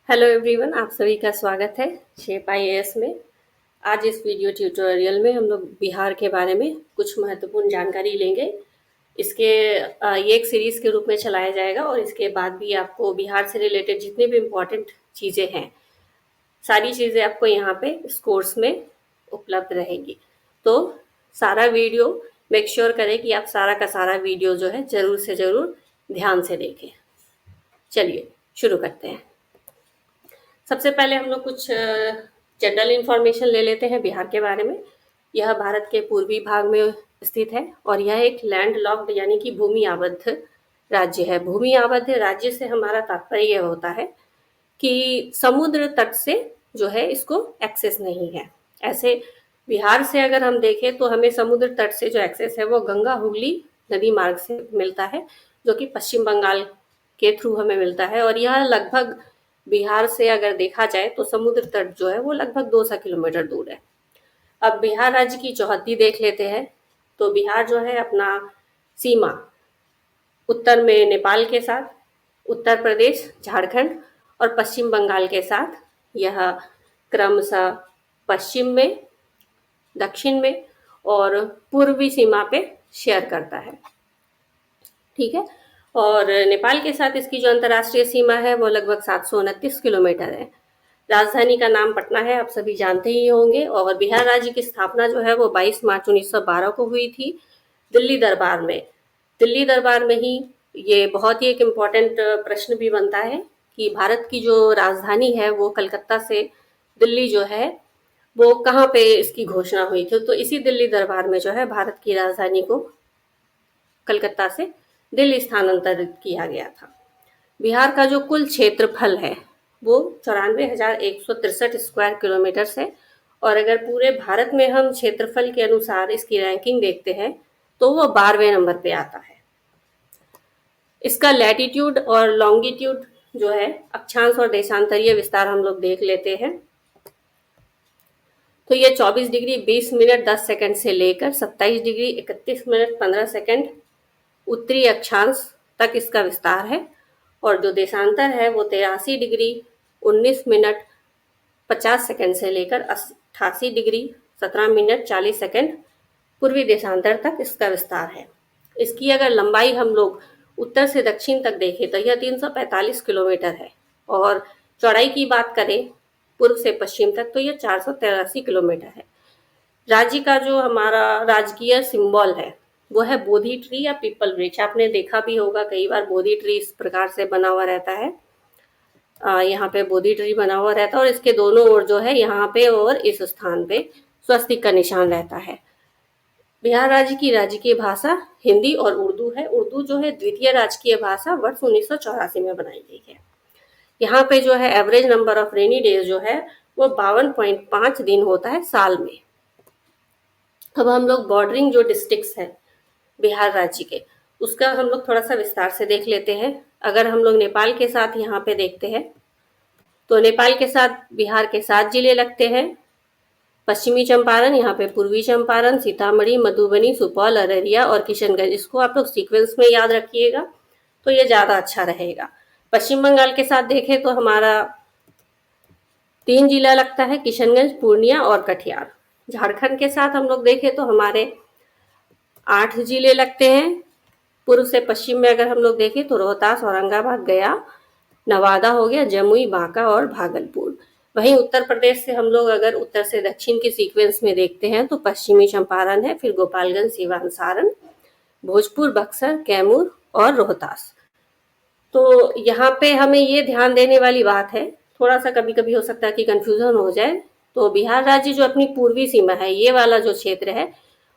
Hello everyone, आप सभी का स्वागत है शेप आईएएस में। आज इस वीडियो ट्यूटोरियल में हम लोग बिहार के बारे में कुछ महत्वपूर्ण जानकारी लेंगे। ये एक सीरीज़ के रूप में चलाया जाएगा और इसके बाद भी आपको बिहार से रिलेटेड जितनी भी इम्पोर्टेंट चीज़ें हैं, सारी चीज़ें आपको यहाँ पे इस कोर्स में उपलब्ध रहेगी। तो सारा वीडियो मेक श्योर करें कि आप सारा का सारा वीडियो जो है ज़रूर से ज़रूर ध्यान से देखें। चलिए शुरू करते हैं। सबसे पहले हम लोग कुछ जनरल इंफॉर्मेशन ले लेते हैं बिहार के बारे में। यह भारत के पूर्वी भाग में स्थित है और यह एक लैंड लॉक्ड यानी कि भूमि आबद्ध राज्य है। भूमि आबद्ध राज्य से हमारा तात्पर्य यह होता है कि समुद्र तट से जो है इसको एक्सेस नहीं है। ऐसे बिहार से अगर हम देखें तो हमें समुद्र तट से जो एक्सेस है वो गंगा हुगली नदी मार्ग से मिलता है, जो कि पश्चिम बंगाल के थ्रू हमें मिलता है। और यह लगभग बिहार से अगर देखा जाए तो समुद्र तट जो है वो लगभग 200 किलोमीटर दूर है। अब बिहार राज्य की चौहद्दी देख लेते हैं। तो बिहार जो है अपना सीमा उत्तर में नेपाल के साथ, उत्तर प्रदेश, झारखंड और पश्चिम बंगाल के साथ यह क्रमशः पश्चिम में, दक्षिण में और पूर्वी सीमा पे शेयर करता है। ठीक है। और नेपाल के साथ इसकी जो अंतर्राष्ट्रीय सीमा है वो लगभग 729 किलोमीटर है। राजधानी का नाम पटना है, आप सभी जानते ही होंगे। और बिहार राज्य की स्थापना जो है वो 22 मार्च 1912 को हुई थी दिल्ली दरबार में। दिल्ली दरबार में ही ये बहुत ही एक इम्पॉर्टेंट प्रश्न भी बनता है कि भारत की जो राजधानी है वो कलकत्ता से दिल्ली जो है वो कहाँ पे इसकी घोषणा हुई थी। तो इसी दिल्ली दरबार में जो है भारत की राजधानी को कलकत्ता से दिल्ली स्थानांतरित किया गया था। बिहार का जो कुल क्षेत्रफल है वो 94,163 स्क्वायर किलोमीटर है। और अगर पूरे भारत में हम क्षेत्रफल के अनुसार इसकी रैंकिंग देखते हैं तो वो 12वें नंबर पे आता है। इसका लैटिट्यूड और लॉन्गिट्यूड जो है, अक्षांश और देशांतरीय विस्तार हम लोग देख लेते हैं। तो ये 24 डिग्री 20 मिनट 10 सेकंड से लेकर 27 डिग्री 31 मिनट 15 सेकंड उत्तरी अक्षांश तक इसका विस्तार है। और जो देशांतर है वो 83 डिग्री 19 मिनट 50 सेकंड से लेकर 88 डिग्री 17 मिनट 40 सेकंड पूर्वी देशांतर तक इसका विस्तार है। इसकी अगर लंबाई हम लोग उत्तर से दक्षिण तक देखें तो यह 345 किलोमीटर है। और चौड़ाई की बात करें पूर्व से पश्चिम तक तो यह 483 किलोमीटर है। राज्य का जो हमारा राजकीय सिंबल है वो है बोधि ट्री या पीपल वृक्ष। आपने देखा भी होगा कई बार बोधि ट्री इस प्रकार से बना हुआ रहता है। यहाँ पे बोधि ट्री बना हुआ रहता है और इसके दोनों ओर जो है यहाँ पे और इस स्थान पे स्वस्तिक का निशान रहता है। बिहार राज्य की राजकीय भाषा हिंदी और उर्दू है। उर्दू जो है द्वितीय राजकीय भाषा वर्ष 1984 में बनाई गई है। यहाँ पे जो है average number of rainy days जो है वो 52.5 दिन होता है साल में। अब हम लोग बॉर्डरिंग जो डिस्ट्रिक्ट्स है बिहार राज्य के, उसका हम लोग थोड़ा सा विस्तार से देख लेते हैं। अगर हम लोग नेपाल के साथ यहाँ पे देखते हैं तो नेपाल के साथ बिहार के 7 जिले लगते हैं। पश्चिमी चंपारण, यहाँ पे पूर्वी चंपारण, सीतामढ़ी, मधुबनी, सुपौल, अररिया और किशनगंज। इसको आप लोग सीक्वेंस में याद रखिएगा तो ये ज़्यादा अच्छा रहेगा। पश्चिम बंगाल के साथ देखें तो हमारा 3 जिला लगता है, किशनगंज, पूर्णिया और कटिहार। झारखंड के साथ हम लोग देखें तो हमारे 8 जिले लगते हैं। पूर्व से पश्चिम में अगर हम लोग देखें तो रोहतास, औरंगाबाद, गया, नवादा हो गया, जमुई, बांका और भागलपुर। वहीं उत्तर प्रदेश से हम लोग अगर उत्तर से दक्षिण की सीक्वेंस में देखते हैं तो पश्चिमी चंपारण है, फिर गोपालगंज, सिवान, सारण, भोजपुर, बक्सर, कैमूर और रोहतास। तो यहाँ पे हमें ये ध्यान देने वाली बात है, थोड़ा सा कभी कभी हो सकता है कि कंफ्यूजन हो जाए। तो बिहार राज्य जो अपनी पूर्वी सीमा है, ये वाला जो क्षेत्र है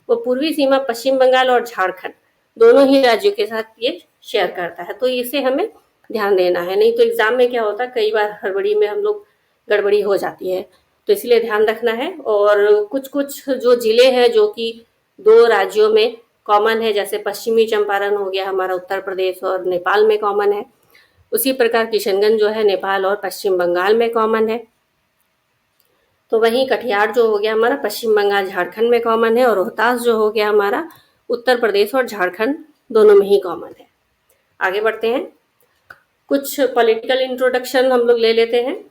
वो पूर्वी सीमा पश्चिम बंगाल और झारखंड दोनों ही राज्यों के साथ ये शेयर करता है। तो इसे हमें ध्यान देना है, नहीं तो एग्जाम में क्या होता है कई बार हड़बड़ी में हम लोग गड़बड़ी हो जाती है, तो इसलिए ध्यान रखना है। और कुछ कुछ जो जिले हैं जो कि 2 राज्यों में कॉमन है, जैसे पश्चिमी चंपारण हो गया हमारा उत्तर प्रदेश और नेपाल में कॉमन है, उसी प्रकार किशनगंज जो है नेपाल और पश्चिम बंगाल में कॉमन है। तो वहीं कटिहार जो हो गया हमारा पश्चिम बंगाल झारखंड में कॉमन है, और रोहतास जो हो गया हमारा उत्तर प्रदेश और झारखंड दोनों में ही कॉमन है। आगे बढ़ते हैं। कुछ पॉलिटिकल इंट्रोडक्शन हम लोग ले लेते हैं।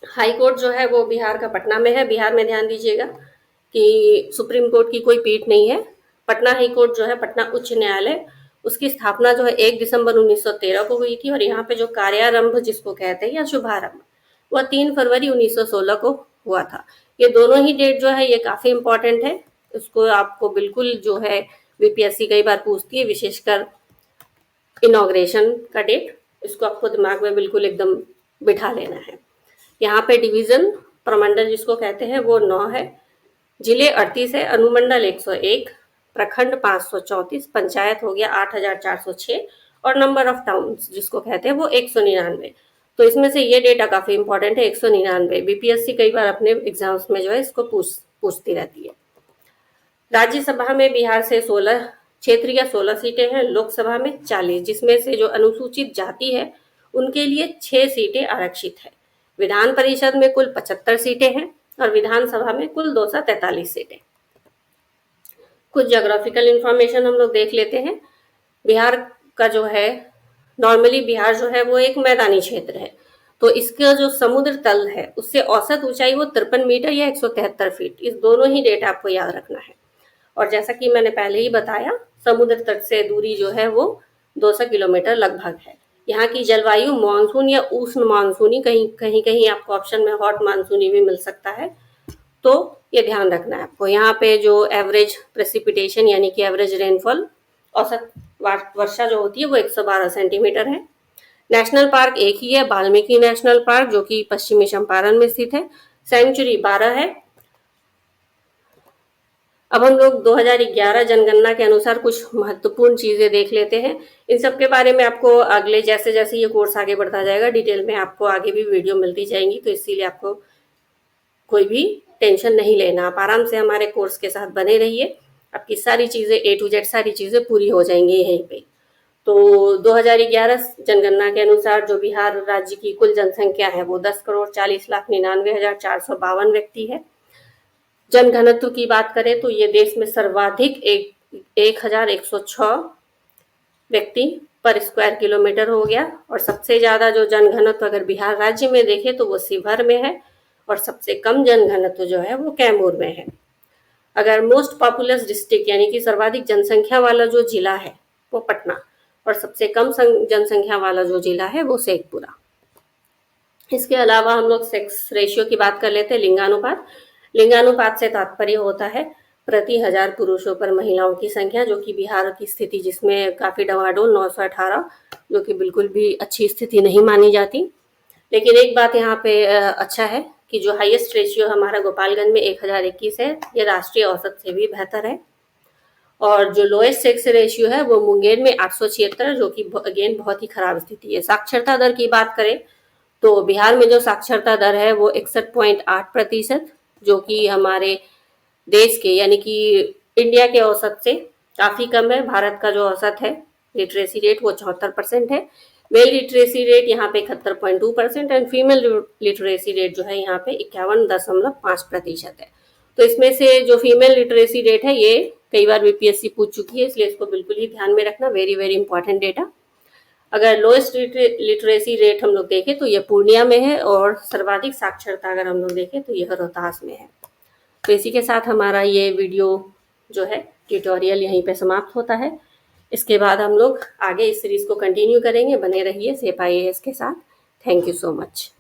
हाई कोर्ट जो है वो बिहार का पटना में है। बिहार में ध्यान दीजिएगा कि सुप्रीम कोर्ट की कोई पीठ नहीं है। पटना हाई कोर्ट जो है, पटना उच्च न्यायालय, उसकी स्थापना जो है 1 दिसंबर 1913 को हुई थी, और यहाँ पे जो कार्यारंभ जिसको कहते हैं या शुभारंभ, वह 3 फरवरी 1916 को हुआ था। ये दोनों ही डेट जो है ये काफी इंपॉर्टेंट है। इसको आपको बिल्कुल जो है बीपीएससी कई बार पूछती है, विशेषकर इनॉग्रेशन का डेट, इसको आपको दिमाग में बिल्कुल एकदम बिठा लेना है। यहाँ पे डिवीजन प्रमंडल जिसको कहते हैं वो 9 है, जिले 38 है, अनुमंडल 101, प्रखंड 534, पंचायत हो गया 8406, और नंबर ऑफ टाउन्स जिसको कहते हैं वो 199। तो इसमें से ये डेटा काफी इंपॉर्टेंट है, 199। बीपीएससी कई बार अपने एग्जाम्स में जो है इसको पूछती रहती है। राज्यसभा में बिहार से 16 क्षेत्रीय 16 सीटें हैं, लोकसभा में 40, जिसमें से जो अनुसूचित जाति है उनके लिए 6 सीटें आरक्षित है। विधान परिषद में कुल 75 सीटें हैं और विधानसभा में कुल 243 सीटें। कुछ ज्योग्राफिकल इंफॉर्मेशन हम लोग देख लेते हैं। बिहार का जो है, नॉर्मली बिहार जो है वो एक मैदानी क्षेत्र है, तो इसका जो समुद्र तल है उससे औसत ऊंचाई वो 53 मीटर या 173 फीट, इस दोनों ही डेटा आपको याद रखना है। और जैसा कि मैंने पहले ही बताया, समुद्र तट से दूरी जो है वो 200 किलोमीटर लगभग है। यहाँ की जलवायु मानसून या उष्ण मानसूनी, कहीं कहीं कहीं आपको ऑप्शन में हॉट मानसूनी भी मिल सकता है, तो ये ध्यान रखना है आपको। यहाँ पे जो एवरेज प्रेसिपिटेशन यानी कि एवरेज रेनफॉल, औसत वर्षा जो होती है वो 112 सेंटीमीटर है। नेशनल पार्क एक ही है, वाल्मीकि नेशनल पार्क, जो कि पश्चिमी चंपारण में स्थित है। सेंचुरी 12 है। अब हम लोग 2011 जनगणना के अनुसार कुछ महत्वपूर्ण चीजें देख लेते हैं। इन सब के बारे में आपको अगले जैसे जैसे ये कोर्स आगे बढ़ता जाएगा डिटेल में आपको आगे भी वीडियो मिलती जाएंगी, तो इसीलिए आपको कोई भी टेंशन नहीं लेना, आप आराम से हमारे कोर्स के साथ बने रहिए। आपकी सारी चीजें A to Z सारी चीजें पूरी हो जाएंगी यहीं पे। तो 2011 जनगणना के अनुसार जो बिहार राज्य की कुल जनसंख्या है वो 10,40,99,452 व्यक्ति है। जनघनत्व की बात करें तो ये देश में सर्वाधिक 1,106 व्यक्ति पर स्क्वायर किलोमीटर हो गया, और सबसे ज्यादा जो जनघनत्व अगर बिहार राज्य में देखें तो वो शिवहर में है, और सबसे कम जनघनत्व जो है वो कैमूर में है। अगर मोस्ट पॉपुलस डिस्ट्रिक्ट यानी कि सर्वाधिक जनसंख्या वाला जो जिला है वो पटना, और सबसे कम जनसंख्या वाला जो जिला है वो शेखपुरा। इसके अलावा हम लोग सेक्स रेशियो की बात कर लेते हैं, लिंगानुपात। लिंगानुपात से तात्पर्य होता है प्रति 1000 पुरुषों पर महिलाओं की संख्या, जो कि बिहार की स्थिति जिसमें काफी डवाडोल 918, जो कि बिल्कुल भी अच्छी स्थिति नहीं मानी जाती। लेकिन एक बात यहाँ पे अच्छा है कि जो हाईएस्ट रेशियो हमारा गोपालगंज में 1021 है, ये राष्ट्रीय औसत से भी बेहतर है। और जो लोएस्ट सेक्स रेशियो है वो मुंगेर में 876, जो कि अगेन बहुत ही खराब स्थिति है। साक्षरता दर की बात करें तो बिहार में जो साक्षरता दर है वो 61.8%, जो कि हमारे देश के यानी कि इंडिया के औसत से काफी कम है। भारत का जो औसत है लिटरेसी रेट वो 74% है। मेल लिटरेसी रेट यहाँ पे 71.2% एंड फीमेल लिटरेसी रेट जो है यहाँ पे 51.5% है। तो इसमें से जो फीमेल लिटरेसी रेट है ये कई बार बीपीएससी पूछ चुकी है, इसलिए इसको बिल्कुल ही ध्यान में रखना, वेरी वेरी इंपॉर्टेंट डेटा। अगर लोएस्ट लिटरेसी रेट हम लोग देखें तो ये पूर्णिया में है, और सर्वाधिक साक्षरता अगर हम लोग देखें तो यह रोहतास में है। तो इसी के साथ हमारा ये वीडियो जो है ट्यूटोरियल यहीं पे समाप्त होता है। इसके बाद हम लोग आगे इस सीरीज को कंटिन्यू करेंगे। बने रहिए सेप IAS के साथ। Thank you so much.